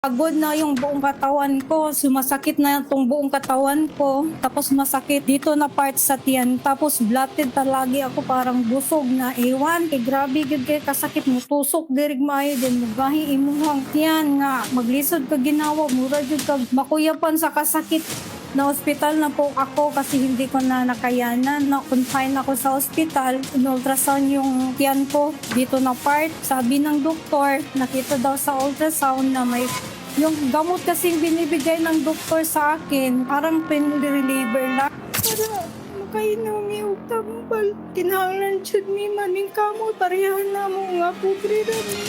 Pagod na yung buong katawan ko, sumasakit na itong buong katawan ko, tapos masakit dito na part sa tiyan, tapos bloated palagi ako parang busog na ewan. Grabe gud kay kasakit mo tusok dirig maayo din mugahi imuhang tiyan nga maglisod ka ginawa mura jud kag makuyapan sa kasakit. Na ospital na po ako kasi hindi ko na nakayanan. Na-confine ako sa ospital. In-ultrasound yung tiyan ko. Dito na part. Sabi ng doktor, nakita daw sa ultrasound na may yung gamot kasing binibigay ng doktor sa akin, parang pain reliever na. Para makainom yung tambal. Kinahanglan jud mi maning kamot. Parehan na mo nga pobre rami.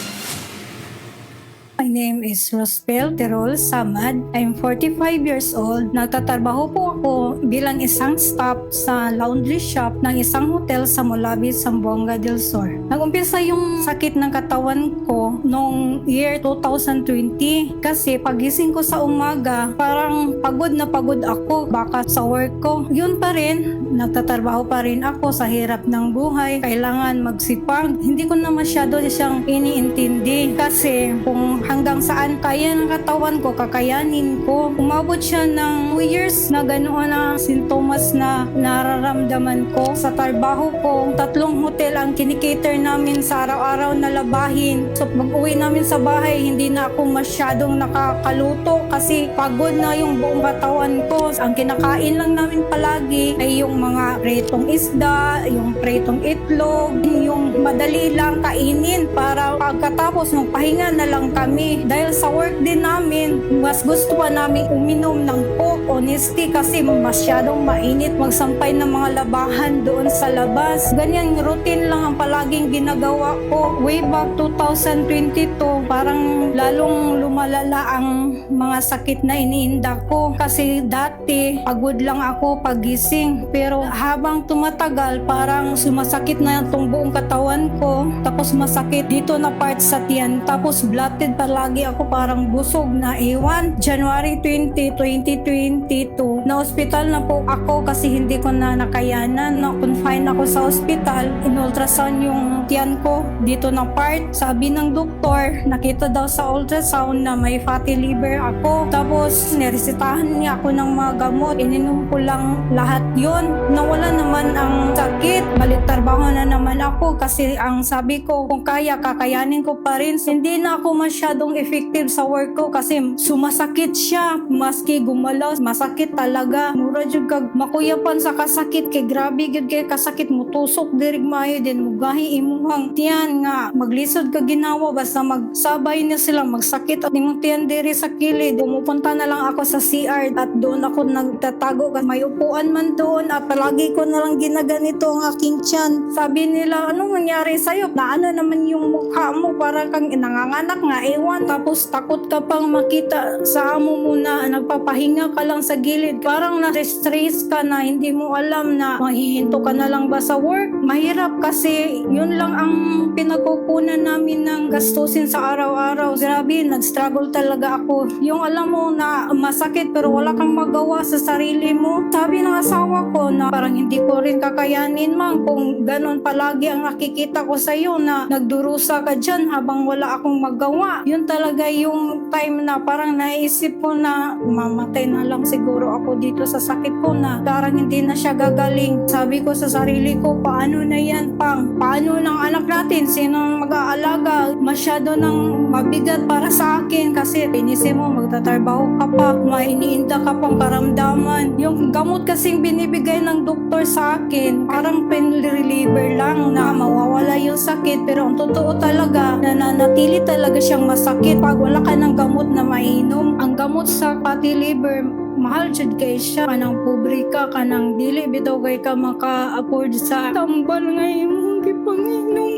My name is Rospel Terol Samad. I'm 45 years old. Nagtatrabaho po ako bilang isang staff sa laundry shop ng isang hotel sa Molabi, Zamboanga del Sur. Nag-umpisa yung sakit ng katawan ko noong year 2020 kasi pagising ko sa umaga, parang pagod na pagod ako baka sa work ko. Yun pa rin, nagtatrabaho pa rin ako sa hirap ng buhay. Kailangan magsipag. Hindi ko na masyado siyang iniintindi kasi kung hanggang saan kaya ng katawan ko, kakayanin ko. Umabot siya ng 2 years na ganoon na sintomas na nararamdaman ko. Sa trabaho ko, 3 hotel ang kinikater namin sa araw-araw na labahin. So pag-uwi namin sa bahay, hindi na ako masyadong nakakaluto kasi pagod na yung buong katawan ko. Ang kinakain lang namin palagi ay yung mga pritong isda, yung pritong itlog, yung madali lang kainin para pagkatapos magpahinga na lang kami. Dahil sa work din namin, mas gusto pa namin uminom ng Coke, honesty, kasi masyadong mainit magsampay ng mga labahan doon sa labas. Ganyan routine lang ang palaging ginagawa ko. Way back 2022, parang lalong lumalala ang mga sakit na iniinda ko. Kasi dati, pagod lang ako pagising. Pero habang tumatagal, parang sumasakit na itong buong katawan ko. Tapos masakit dito na part sa tiyan. Tapos bloated palagi ako parang busog na ewan. January 20, 2022, na ospital na po ako kasi hindi ko na nakayanan. Na-confine ako sa ospital. In-ultrasound yung tiyan ko dito na part. Sabi ng doktor, nakita daw sa ultrasound na may fatty liver ako. Tapos niresetahan niya ako ng mga gamot. Ininom ko lang lahat yon. Nawala naman ang sakit. Balik trabaho na naman ako kasi ang sabi ko, kung kaya, kakayanin ko pa rin. Hindi na ako masyadong effective sa work ko kasi sumasakit siya. Maski gumalaw, masakit talaga. Mura jud kag makuyapan sa kasakit kay grabe gud kay kasakit mo tusok dirig maayo din mugahi imuhang tiyan nga maglisod ka ginawa basta magsabay na sila magsakit at imong tiyan diri sa kilid. Pumupunta na lang ako sa CR at doon ako nagtatago kasi may upuan man doon at palagi ko na lang ginaganito ang aking tiyan. Sabi nila, anong nangyari sa'yo? Na ano naman yung mukha mo para kang nanganganak nga ewan. Tapos takot ka pang makita sa amo mo na nagpapahinga ka lang sa gilid. Parang na-stress ka na hindi mo alam na mahihinto ka na lang ba sa work. Mahirap kasi yun lang ang pinagkukunan namin ng gastusin sa araw-araw. Grabe, nag-struggle talaga ako. Yung alam mo na masakit pero wala kang magawa sa sarili mo. Sabi ng asawa ko na parang hindi ko rin kakayanin man kung ganon palagi ang nakikita ko sa iyo na nagdurusa ka dyan habang wala akong magawa. Yun talaga yung time na parang naisip ko na mamatay na lang siguro ako dito sa sakit ko na parang hindi na siya gagaling. Sabi ko sa sarili ko, paano na yan pang? Paano ng anak natin? Sinong mag-aalaga? Masyado nang mabigat para sa akin kasi inisip mo magtatrabaho ka pa, may iniinda ka pang karamdaman. Yung gamot kasing binibigay ng doktor sa akin, parang pain reliever lang na mawawala yung sakit pero ang totoo talaga, nananatili talaga siyang masakit pag wala ka ng gamot na mainom. Ang gamot sa fatty liver, mahal jud kay siya. Kanang pobre ka, kanang dili bitaw kay ka maka-afford sa tambal nga imong gipanginom.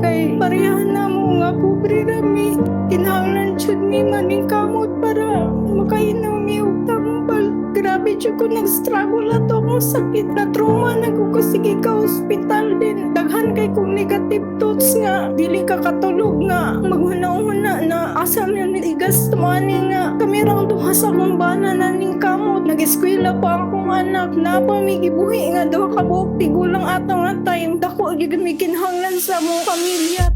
Kay parehan na mo nga pobre rami. Kinahanglan jud mi maning kamot para makainom mi og tambal. Grabe jud ko nag-struggle ato akong sakit na trauma na ko sige ka hospital din. Daghan kay kong negative thoughts nga dili ka katulog nga maghuna-huna na asa man igas money nga kamirang duha sa akong bana na ning kamot. Nag-eskwela pa akong anak na pamigibuhi nga duha ka buok tigulang ato nga time. Dako gyud mi kinahanglan sa mong pamilya.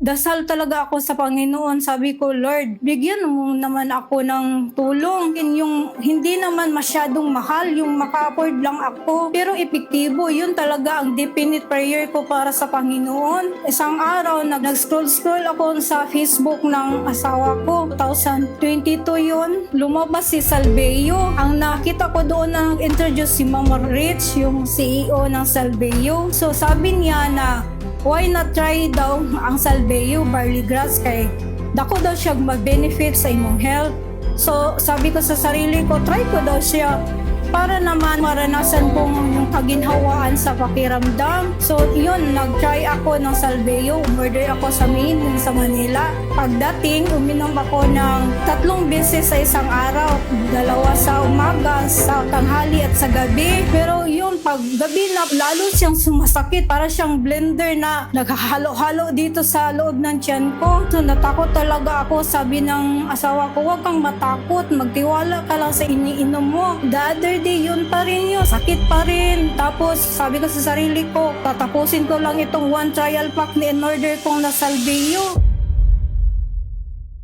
Dasal talaga ako sa Panginoon. Sabi ko, Lord, bigyan mo naman ako ng tulong. Yung hindi naman masyadong mahal, yung maka-afford lang ako. Pero epektibo, yun talaga ang definite prayer ko para sa Panginoon. Isang araw, nag-scroll ako sa Facebook ng asawa ko. 2022 yun. Lumabas si Salveo. Ang nakita ko doon na nag-introduce si Mama Rich, yung CEO ng Salveo. So sabi niya na, why not try daw ang Salveo barley grass kay dako daw siya mag-benefit sa imong health. So sabi ko sa sarili ko, try ko daw siya para naman maranasan ko yung kaginhawaan sa pakiramdam. So yun, nag-try ako ng Salveo. Umorder ako sa main sa Manila. Pagdating, uminom ako ng 3 beses sa isang araw. 2 sa umaga, sa tanghali at sa gabi. Pero yun, pag gabi na, lalo siyang sumasakit. Para siyang blender na naghahalo-halo dito sa loob ng tiyan ko. So natakot talaga ako. Sabi ng asawa ko, huwag kang matakot. Magtiwala ka lang sa iniinom mo. The other day, yun pa rin yun. Sakit pa rin. Tapos, sabi ko sa sarili ko, tatapusin ko lang itong 1 trial pack ni in-order kong na Salveo.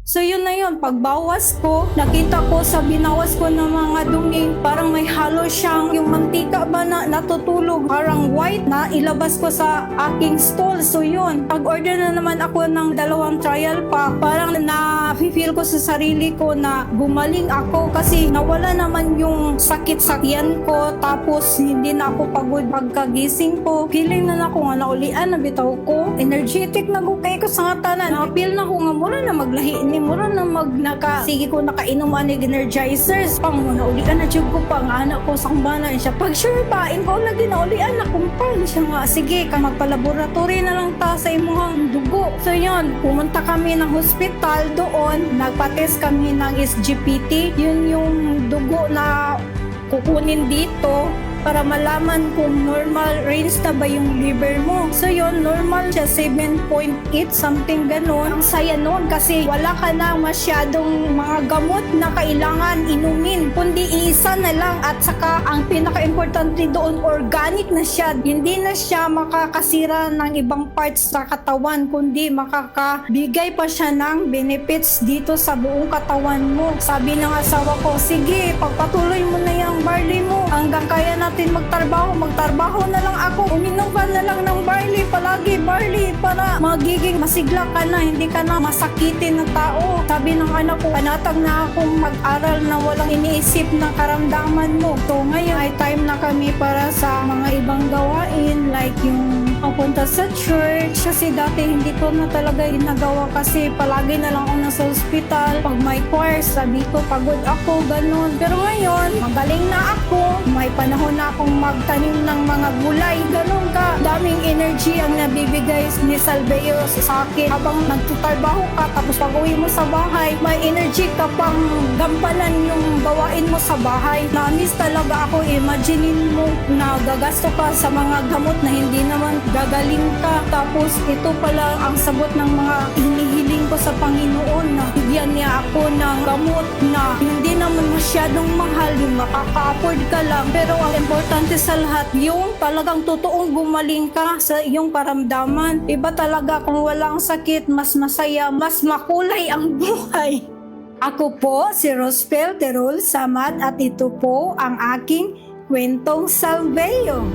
So yun na yun, pagbawas ko, nakita ko sa binawas ko ng mga dumi, parang may halo siyang yung mantika ba na natutulog, parang white na ilabas ko sa aking stool. So yun, pag-order na naman ako ng 2 trial pack, parang na-feel ko sa sarili ko na gumaling ako kasi nawala naman yung sakit sa tiyan ko, tapos hindi na ako pagod pagkagising ko. Feeling na ako nga naulian, nabitaw ko. Energetic na ko kayo sa nga tanan. Na-feel na ko nga mura na maglahi ni mura na sige ko nakainom ani energizers pang muna ulian na jud ko pang anak ko sa kumbana siya pag sure pain ko lagi na ulian na kumpang siya nga sige ka magpalaboratory na lang ta sa imong dugo. So yun, pumunta kami ng hospital doon, nagpa-test kami ng SGPT, yun yung dugo na kukunin dito para malaman kung normal range na ba yung liver mo. So yun, normal siya 7.8 something ganon. Ang saya nun kasi wala ka na masyadong mga gamot na kailangan inumin, kundi isa na lang. At saka ang pinaka-importante doon, organic na siya. Hindi na siya makakasira ng ibang parts sa katawan, kundi makakabigay pa siya ng benefits dito sa buong katawan mo. Sabi ng asawa ko, sige, pagpatuloy mo na yung barley mo hanggang kaya natin magtrabaho na lang ako. Uminom ka na lang ng barley, palagi barley para magiging masigla ka na, hindi ka na masakitin na tao. Sabi ng anak ko, panatag na akong mag-aral na walang iniisip na karamdaman mo. So ngayon ay time na kami para sa mga ibang gawain like yung papunta sa church kasi dati hindi ko na talaga ginagawa kasi palagi na lang ako nasa hospital. Pag may choir, sabi ko pagod ako, ganun. Pero ngayon, magaling na ako. May panahon na akong magtanim ng mga gulay. Ganun ka. Daming energy ang nabibigay ni Salveo sa akin. Habang nagtutrabaho ka, tapos pag uwi mo sa bahay, may energy ka pang gampanan yung gawain mo sa bahay. Namiss talaga ako. Imaginein mo na gagasto ka sa mga gamot na hindi naman gagaling ka. Tapos ito pala ang sagot ng mga hinihiling ko sa Panginoon na bigyan niya ako ng gamot na hindi naman masyadong mahal, yung makaka-afford ka lang. Pero ang importante sa lahat, yung talagang totoong gumaling ka sa iyong karamdaman. Iba talaga kung walang sakit, mas masaya, mas makulay ang buhay. Ako po si Rospel Terol Samad at ito po ang aking kwentong Salveo.